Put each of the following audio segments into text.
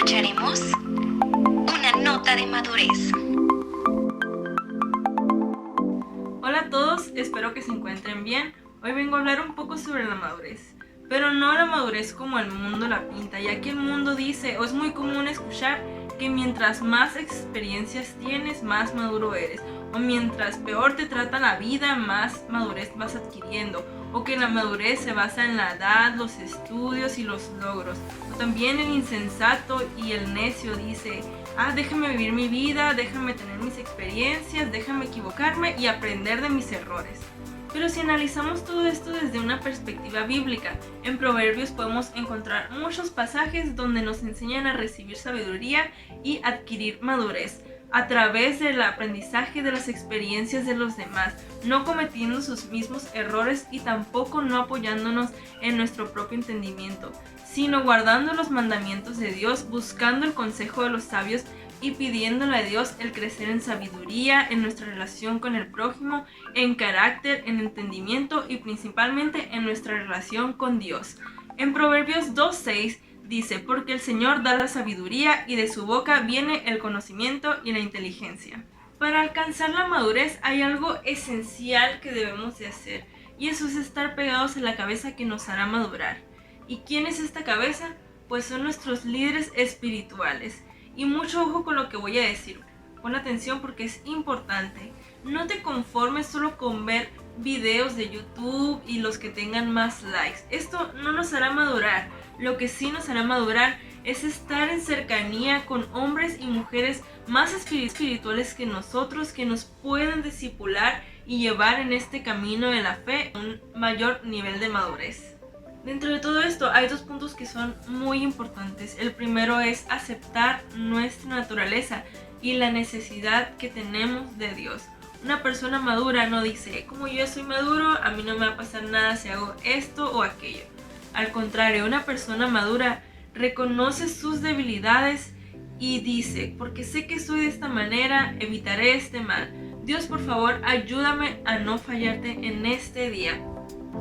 escucharemos una nota de madurez. Hola a todos, espero que se encuentren bien. Hoy vengo a hablar un poco sobre la madurez, pero no la madurez como el mundo la pinta, ya que el mundo dice, o es muy común escuchar, que mientras más experiencias tienes, más maduro eres, o mientras peor te trata la vida, más madurez vas adquiriendo, o que la madurez se basa en la edad, los estudios y los logros. O también el insensato y el necio dice, déjame vivir mi vida, déjame tener mis experiencias, déjame equivocarme y aprender de mis errores. Pero si analizamos todo esto desde una perspectiva bíblica, en Proverbios podemos encontrar muchos pasajes donde nos enseñan a recibir sabiduría y adquirir madurez a través del aprendizaje de las experiencias de los demás, no cometiendo sus mismos errores y tampoco no apoyándonos en nuestro propio entendimiento, sino guardando los mandamientos de Dios, buscando el consejo de los sabios y pidiéndole a Dios el crecer en sabiduría, en nuestra relación con el prójimo, en carácter, en entendimiento y principalmente en nuestra relación con Dios. En Proverbios 2:6 dice, porque el Señor da la sabiduría y de su boca viene el conocimiento y la inteligencia. Para alcanzar la madurez hay algo esencial que debemos de hacer, y eso es estar pegados a la cabeza que nos hará madurar. ¿Y quién es esta cabeza? Pues son nuestros líderes espirituales. Y mucho ojo con lo que voy a decir. Pon atención porque es importante. No te conformes solo con ver videos de YouTube y los que tengan más likes. Esto no nos hará madurar. Lo que sí nos hará madurar es estar en cercanía con hombres y mujeres más espirituales que nosotros, que nos puedan discipular y llevar en este camino de la fe a un mayor nivel de madurez. Dentro de todo esto hay dos puntos que son muy importantes. El primero es aceptar nuestra naturaleza y la necesidad que tenemos de Dios. Una persona madura no dice, como yo ya soy maduro, a mí no me va a pasar nada si hago esto o aquello. Al contrario, una persona madura reconoce sus debilidades y dice, porque sé que soy de esta manera, evitaré este mal. Dios, por favor, ayúdame a no fallarte en este día.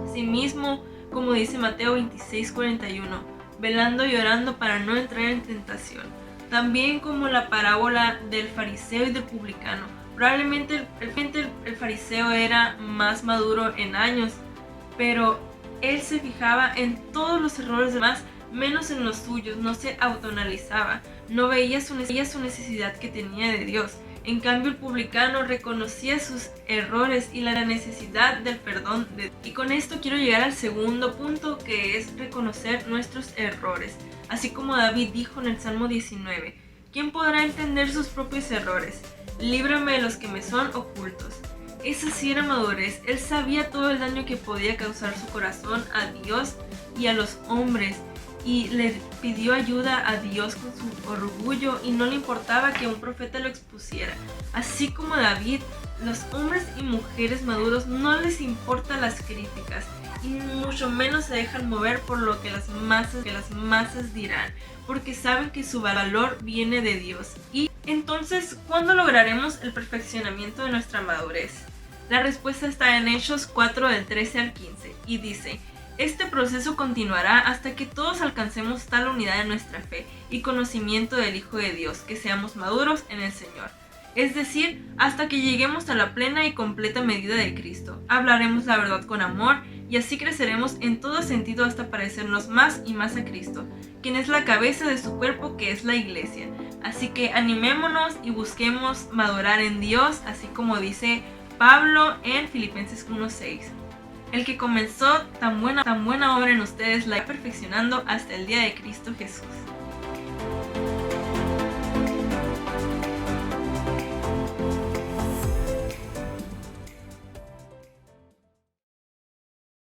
Asimismo, como dice Mateo 26:41, velando y orando para no entrar en tentación. También como la parábola del fariseo y del publicano. Probablemente el fariseo era más maduro en años, pero él se fijaba en todos los errores demás, menos en los suyos, no se autoanalizaba, no veía su necesidad que tenía de Dios. En cambio, el publicano reconocía sus errores y la necesidad del perdón de Dios. Y con esto quiero llegar al segundo punto, que es reconocer nuestros errores. Así como David dijo en el Salmo 19, ¿quién podrá entender sus propios errores? Líbrame de los que me son ocultos. Esa sí era madurez. Él sabía todo el daño que podía causar su corazón a Dios y a los hombres, y le pidió ayuda a Dios con su orgullo y no le importaba que un profeta lo expusiera. Así como David, los hombres y mujeres maduros no les importan las críticas y mucho menos se dejan mover por lo que las masas dirán, porque saben que su valor viene de Dios. Y entonces, ¿cuándo lograremos el perfeccionamiento de nuestra madurez? La respuesta está en Hechos 4 del 13 al 15 y dice, este proceso continuará hasta que todos alcancemos tal unidad en nuestra fe y conocimiento del Hijo de Dios, que seamos maduros en el Señor. Es decir, hasta que lleguemos a la plena y completa medida de Cristo. Hablaremos la verdad con amor y así creceremos en todo sentido hasta parecernos más y más a Cristo, quien es la cabeza de su cuerpo, que es la Iglesia. Así que animémonos y busquemos madurar en Dios, así como dice Pablo en Filipenses 1:6. El que comenzó tan buena obra en ustedes la irá perfeccionando hasta el día de Cristo Jesús.